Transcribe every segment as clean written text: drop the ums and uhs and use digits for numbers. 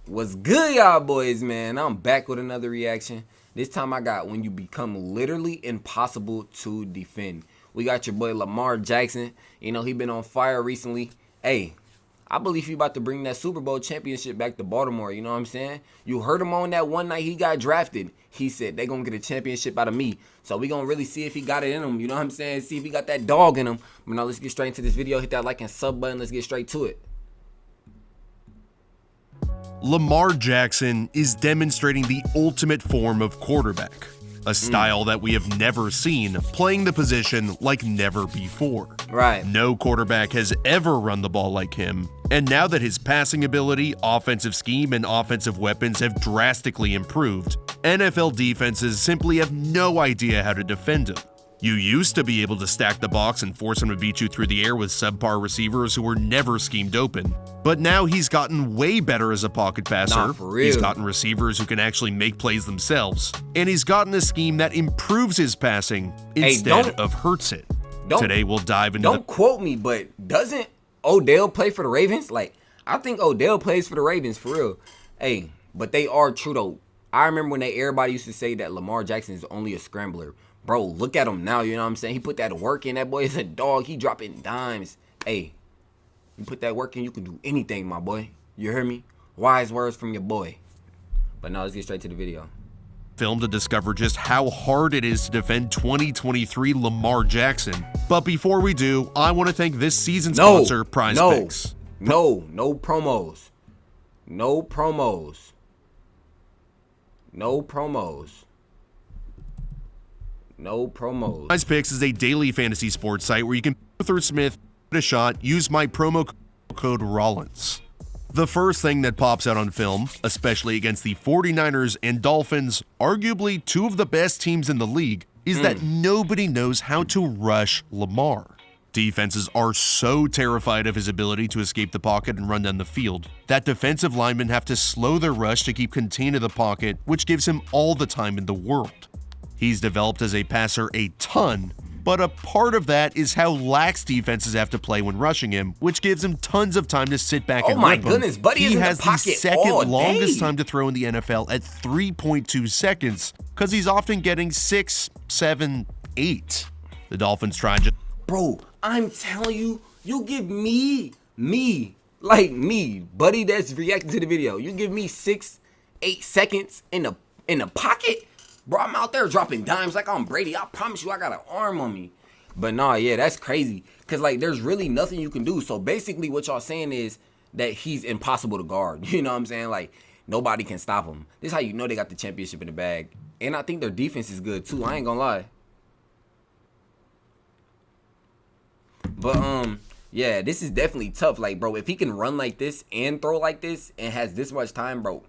What's good, y'all boys, man? I'm back with another reaction. This time I got when you become literally impossible to defend. We got your boy Lamar Jackson. You know, he been on fire recently. Hey, I believe he about to bring that Super Bowl championship back to Baltimore. You know what I'm saying? You heard him on that one night he got drafted. He said they gonna get a championship out of me. So we gonna really see if he got it in him. You know what I'm saying? See if he got that dog in him. But now let's get straight into this video. Hit that like and sub button. Let's get straight to it. Lamar Jackson is demonstrating the ultimate form of quarterback, a style that we have never seen, playing the position like never before. Right. No quarterback has ever run the ball like him, and now that his passing ability, offensive scheme, and offensive weapons have drastically improved, NFL defenses simply have no idea how to defend him. You used to be able to stack the box and force him to beat you through the air with subpar receivers who were never schemed open. But now he's gotten way better as a pocket passer. Nah, for real. He's gotten receivers who can actually make plays themselves. And he's gotten a scheme that improves his passing instead of hurts it. Today we'll dive into Don't quote me, but doesn't Odell play for the Ravens? Like, I think Odell plays for the Ravens for real. Hey, but they are true though. I remember when everybody used to say that Lamar Jackson is only a scrambler. Bro, look at him now, you know what I'm saying? He put that work in. That boy is a dog. He dropping dimes. Hey, you put that work in, you can do anything, my boy. You hear me? Wise words from your boy. But now let's get straight to the video. Film to discover just how hard it is to defend 2023 Lamar Jackson. But before we do, I want to thank this season's sponsor, Prize Picks. No promos. No promos. No promos. No promos. Prize Picks is a daily fantasy sports site where you can Arthur Smith a shot, use my promo code Rollins. The first thing that pops out on film, especially against the 49ers and Dolphins, arguably two of the best teams in the league, is that nobody knows how to rush Lamar. Defenses are so terrified of his ability to escape the pocket and run down the field that defensive linemen have to slow their rush to keep contained in the pocket, which gives him all the time in the world. He's developed as a passer a ton, but a part of that is how lax defenses have to play when rushing him, which gives him tons of time to sit back and rip him. Oh my goodness, buddy, he has the second longest day. time to throw in the NFL at 3.2 seconds because he's often getting 6, 7, 8. The Dolphins try just... Bro, I'm telling you, you give me, buddy that's reacting to the video, you give me 6, 8 seconds in the pocket. Bro, I'm out there dropping dimes like I'm Brady. I promise you I got an arm on me. But nah, yeah, that's crazy. Because, like, there's really nothing you can do. So, basically, what y'all saying is that he's impossible to guard. You know what I'm saying? Like, nobody can stop him. This is how you know they got the championship in the bag. And I think their defense is good, too. I ain't gonna lie. But, yeah, this is definitely tough. Like, bro, if he can run like this and throw like this and has this much time, bro.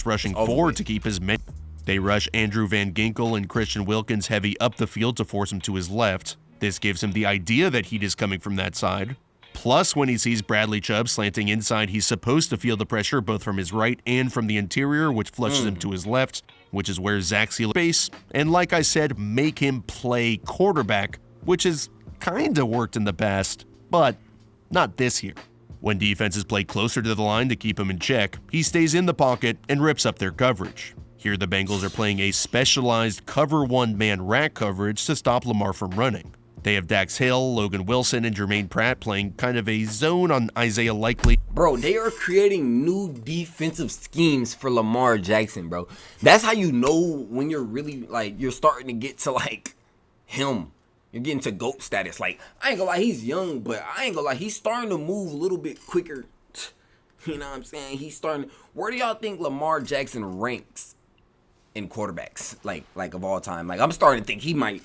Rushing forward to keep his men. They rush Andrew Van Ginkel and Christian Wilkins heavy up the field to force him to his left. This gives him the idea that heat is coming from that side. Plus, when he sees Bradley Chubb slanting inside, he's supposed to feel the pressure both from his right and from the interior, which flushes him to his left, which is where Zach Sealer base. And like I said, make him play quarterback, which has kinda worked in the past, but not this year. When defenses play closer to the line to keep him in check, he stays in the pocket and rips up their coverage. Here the Bengals are playing a specialized cover one-man rack coverage to stop Lamar from running. They have Dax Hill, Logan Wilson, and Jermaine Pratt playing kind of a zone on Isaiah Likely. Bro, they are creating new defensive schemes for Lamar Jackson, bro. That's how you know when you're really, like, you're starting to get to, like, him. You're getting to GOAT status. Like, I ain't gonna lie, he's young, but I ain't gonna lie, he's starting to move a little bit quicker. You know what I'm saying? He's starting. Where do y'all think Lamar Jackson ranks in quarterbacks, like of all time? Like, I'm starting to think he might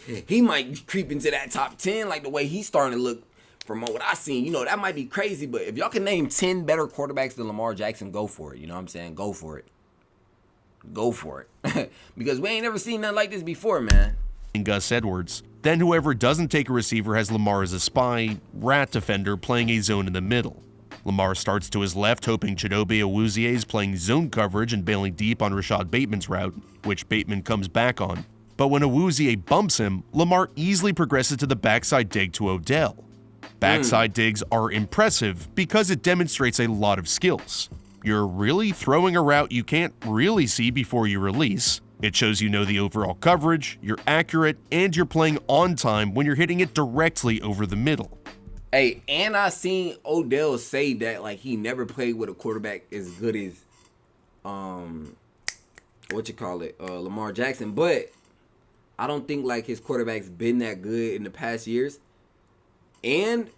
creep into that top 10, like the way he's starting to look from what I seen. You know, that might be crazy, but if y'all can name 10 better quarterbacks than Lamar Jackson, go for it. You know what I'm saying? Go for it. Go for it. Because we ain't never seen nothing like this before, man. Gus Edwards. Then whoever doesn't take a receiver has Lamar as a spy, rat defender playing a zone in the middle. Lamar starts to his left, hoping Chidobe Awuzie is playing zone coverage and bailing deep on Rashad Bateman's route, which Bateman comes back on. But when Awuzie bumps him, Lamar easily progresses to the backside dig to Odell. Backside digs are impressive because it demonstrates a lot of skills. You're really throwing a route you can't really see before you release. It shows you know the overall coverage, you're accurate, and you're playing on time when you're hitting it directly over the middle. Hey, and I seen Odell say that like he never played with a quarterback as good as Lamar Jackson, but I don't think like his quarterback's been that good in the past years. And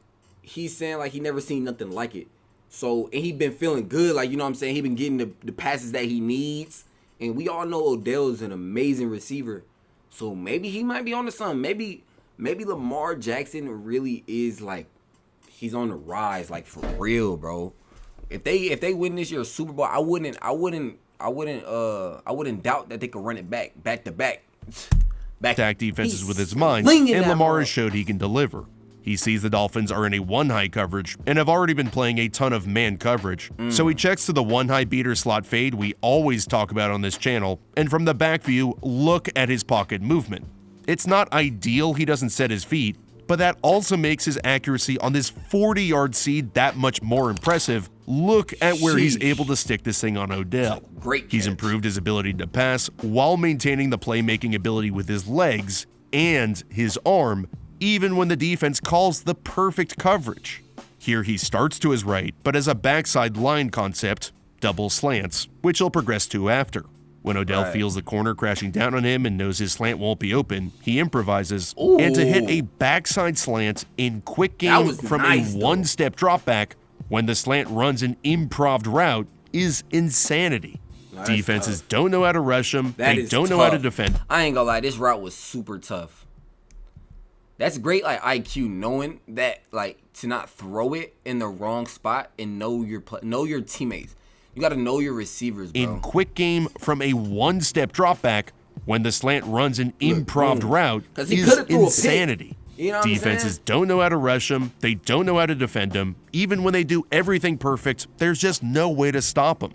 he's saying like he never seen nothing like it. So, and he been feeling good, like, you know what I'm saying? He been getting the passes that he needs. And we all know Odell is an amazing receiver. So maybe he might be on to something. Maybe Lamar Jackson really is like, he's on the rise, like for real, bro. If they win this year's Super Bowl, I wouldn't doubt that they could run it back to back. Attack defenses with his mind, and Lamar has showed he can deliver. He sees the Dolphins are in a one-high coverage and have already been playing a ton of man coverage. So he checks to the one-high beater slot fade we always talk about on this channel, and from the back view, look at his pocket movement. It's not ideal he doesn't set his feet, but that also makes his accuracy on this 40-yard seed that much more impressive. Look at where he's able to stick this thing on Odell. Great catch. He's improved his ability to pass while maintaining the playmaking ability with his legs and his arm, even when the defense calls the perfect coverage. Here he starts to his right, but has a backside line concept, double slants, which he'll progress to after. When Odell feels the corner crashing down on him and knows his slant won't be open, he improvises. Ooh. And to hit a backside slant in quick game from nice, a one-step drop back when the slant runs an improv route is insanity. Defenses don't know how to rush him. They don't know how to defend. I ain't gonna lie, this route was super tough. That's great, like IQ, knowing that, like, to not throw it in the wrong spot and know your teammates. You got to know your receivers, bro. In quick game from a one-step drop back when the slant runs an improv route is insanity. You know what Defenses don't know how to rush him. They don't know how to defend him. Even when they do everything perfect, there's just no way to stop him.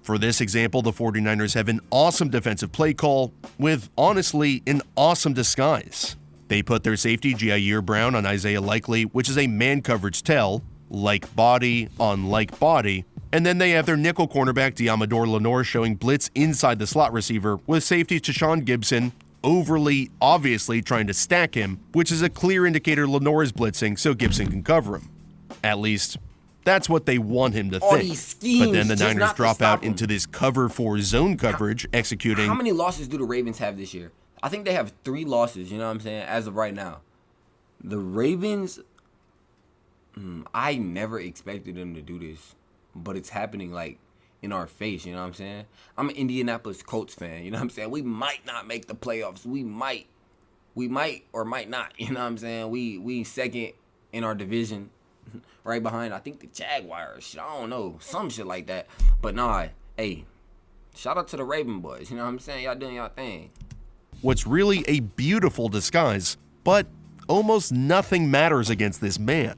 For this example, the 49ers have an awesome defensive play call with, honestly, an awesome disguise. They put their safety, Jair Brown, on Isaiah Likely, which is a man coverage tell, like body on like body, and then they have their nickel cornerback, Diamador Lenore, showing blitz inside the slot receiver, with safety Tashawn Gibson overly obviously trying to stack him, which is a clear indicator Lenore is blitzing so Gibson can cover him. At least, that's what they want him to think. But then the Niners drop out into this cover 4 zone coverage, executing. How many losses do the Ravens have this year? I think they have 3 losses, you know what I'm saying, as of right now. The Ravens, I never expected them to do this, but it's happening, like, in our face, you know what I'm saying? I'm an Indianapolis Colts fan, you know what I'm saying? We might not make the playoffs. We might or might not, you know what I'm saying? We second in our division, right behind, I think, the Jaguars. I don't know, some shit like that. But nah, hey, shout out to the Raven boys, you know what I'm saying? Y'all doing y'all thing. What's really a beautiful disguise, but almost nothing matters against this man.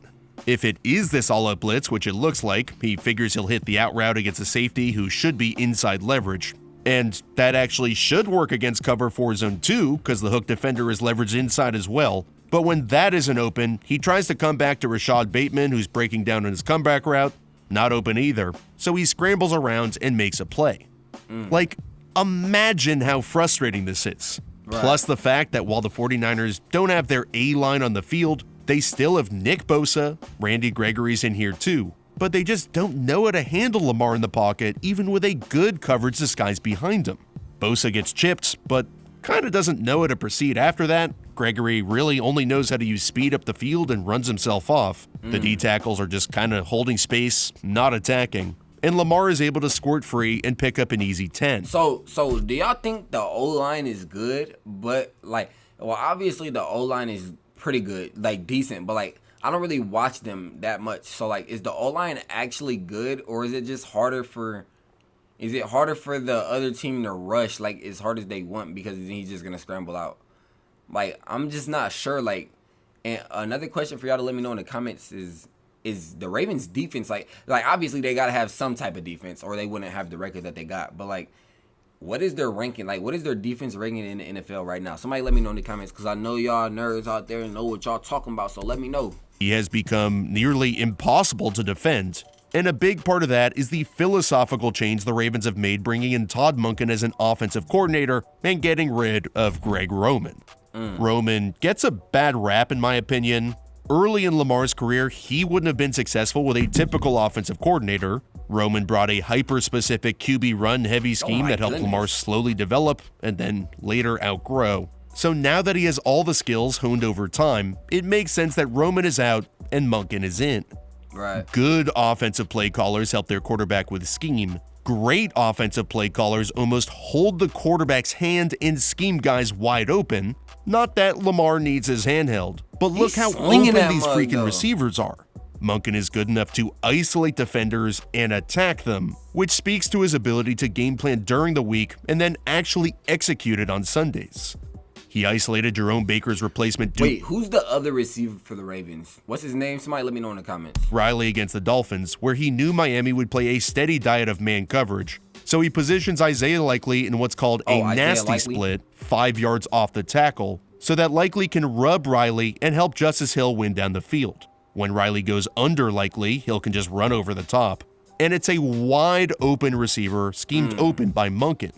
If it is this all-out blitz, which it looks like, he figures he'll hit the out route against a safety who should be inside leverage. And that actually should work against cover 4 zone 2, because the hook defender is leveraged inside as well. But when that isn't open, he tries to come back to Rashad Bateman, who's breaking down on his comeback route. Not open either, so he scrambles around and makes a play. Like, imagine how frustrating this is. Plus the fact that while the 49ers don't have their A-line on the field, they still have Nick Bosa, Randy Gregory's in here too, but they just don't know how to handle Lamar in the pocket even with a good coverage disguise behind him. Bosa gets chipped, but kind of doesn't know how to proceed after that. Gregory really only knows how to use speed up the field and runs himself off. The D-tackles are just kind of holding space, not attacking. And Lamar is able to squirt free and pick up an easy 10. So do y'all think the O-line is good? But, like, well, obviously the O-line is pretty good, like, decent. But, like, I don't really watch them that much. So, like, is the O-line actually good? Or is it just harder for the other team to rush, like, as hard as they want because he's just going to scramble out? Like, I'm just not sure. Like, and another question for y'all to let me know in the comments is the Ravens defense, like obviously they got to have some type of defense or they wouldn't have the record that they got. But, like, what is their ranking? Like, what is their defense ranking in the NFL right now? Somebody let me know in the comments, because I know y'all nerds out there and know what y'all talking about, so let me know. He has become nearly impossible to defend. And a big part of that is the philosophical change the Ravens have made, bringing in Todd Monken as an offensive coordinator and getting rid of Greg Roman. Roman gets a bad rap in my opinion. Early in Lamar's career, he wouldn't have been successful with a typical offensive coordinator. Roman brought a hyper-specific QB run-heavy scheme that helped Lamar slowly develop and then later outgrow. So now that he has all the skills honed over time, it makes sense that Roman is out and Monken is in. Right. Good offensive play callers help their quarterback with scheme. Great offensive play callers almost hold the quarterback's hand and scheme guys wide open. Not that Lamar needs his handheld, but look how open these freaking receivers are. Monken is good enough to isolate defenders and attack them, which speaks to his ability to game plan during the week and then actually execute it on Sundays. He isolated Jerome Baker's replacement Duke Wait, who's the other receiver for the Ravens? What's his name? Somebody let me know in the comments. Riley against the Dolphins, where he knew Miami would play a steady diet of man coverage. So he positions Isaiah Likely in what's called a nasty split, 5 yards off the tackle, so that Likely can rub Riley and help Justice Hill win down the field. When Riley goes under Likely, Hill can just run over the top. And it's a wide open receiver schemed open by Monken.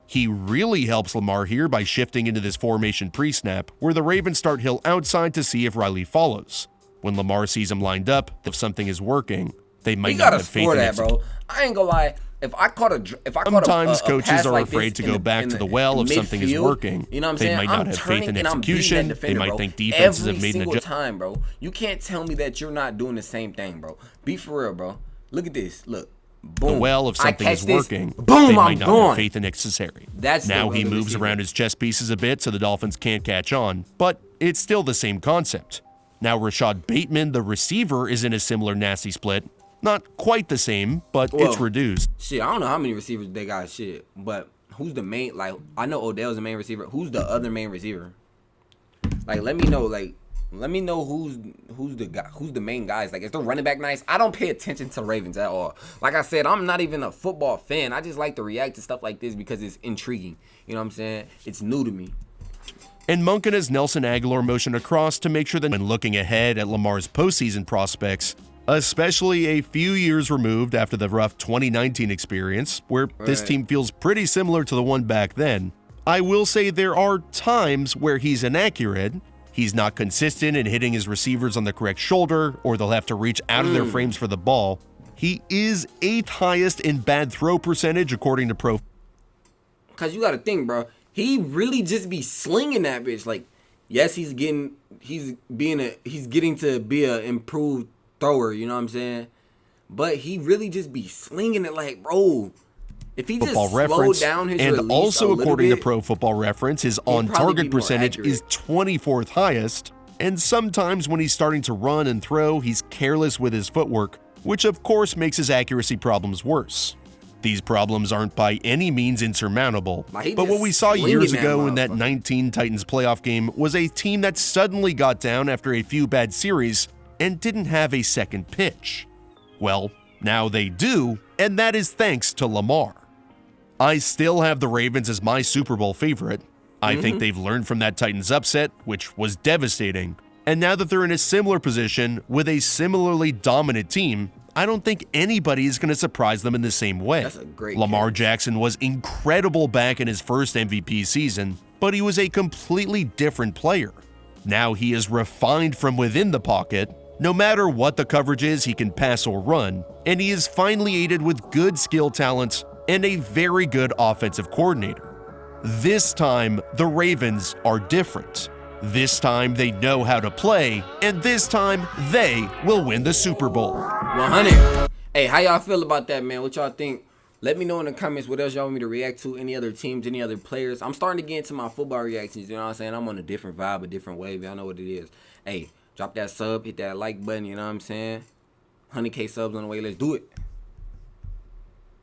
He really helps Lamar here by shifting into this formation pre-snap, where the Ravens start Hill outside to see if Riley follows. When Lamar sees him lined up, if something is working, they might not have faith in it. Bro. I ain't gonna lie. Sometimes coaches are afraid to go back to the well if something is working. You know what I'm saying? They might not have faith in execution. They might think defenses have made an adjustment. Time, bro. You can't tell me that you're not doing the same thing, bro. Be for real, bro. Look at this. Look. Boom. The well, if something is working, boom, they might not have faith in necessary. That's now he moves around his chess pieces a bit so the Dolphins can't catch on, but it's still the same concept. Now Rashad Bateman, the receiver, is in a similar nasty split. Not quite the same, but it's reduced. Shit, I don't know how many receivers they got, but who's the main, I know Odell's the main receiver. Who's the other main receiver? Let me know who's the main guys. Is the running back nice? I don't pay attention to Ravens at all. Like I said, I'm not even a football fan. I just like to react to stuff like this because it's intriguing. You know what I'm saying? It's new to me. And Monken has Nelson Aguilar motioned across to make sure that when looking ahead at Lamar's postseason prospects, especially a few years removed after the rough 2019 experience, where this team feels pretty similar to the one back then, I will say there are times where he's inaccurate. He's not consistent in hitting his receivers on the correct shoulder, or they'll have to reach out of their frames for the ball. He is 8th highest in bad throw percentage according to Pro. Cause you gotta think, bro. He really just be slinging that bitch. Yes, he's getting to be an improved thrower. You know what I'm saying? But he really just be slinging it, bro. If he just slowed down his release and also a according bit, to Pro Football Reference, his on-target percentage is 24th highest. And sometimes when he's starting to run and throw, he's careless with his footwork, which of course makes his accuracy problems worse. These problems aren't by any means insurmountable, but what we saw years ago in that 19 Titans playoff game was a team that suddenly got down after a few bad series and didn't have a second pitch. Well, now they do, and that is thanks to Lamar. I still have the Ravens as my Super Bowl favorite. I think they've learned from that Titans upset, which was devastating. And now that they're in a similar position with a similarly dominant team, I don't think anybody is going to surprise them in the same way. That's a great Lamar Jackson was incredible back in his first MVP season, but he was a completely different player. Now he is refined from within the pocket. No matter what the coverage is, he can pass or run, and he is finally aided with good skill talents and a very good offensive coordinator. This time, the Ravens are different. This time, they know how to play, and this time, they will win the Super Bowl. 100. Hey, how y'all feel about that, man? What y'all think? Let me know in the comments what else y'all want me to react to, any other teams, any other players. I'm starting to get into my football reactions, you know what I'm saying? I'm on a different vibe, a different wave. Y'all know what it is. Hey, drop that sub, hit that like button, you know what I'm saying? 100K subs on the way. Let's do it.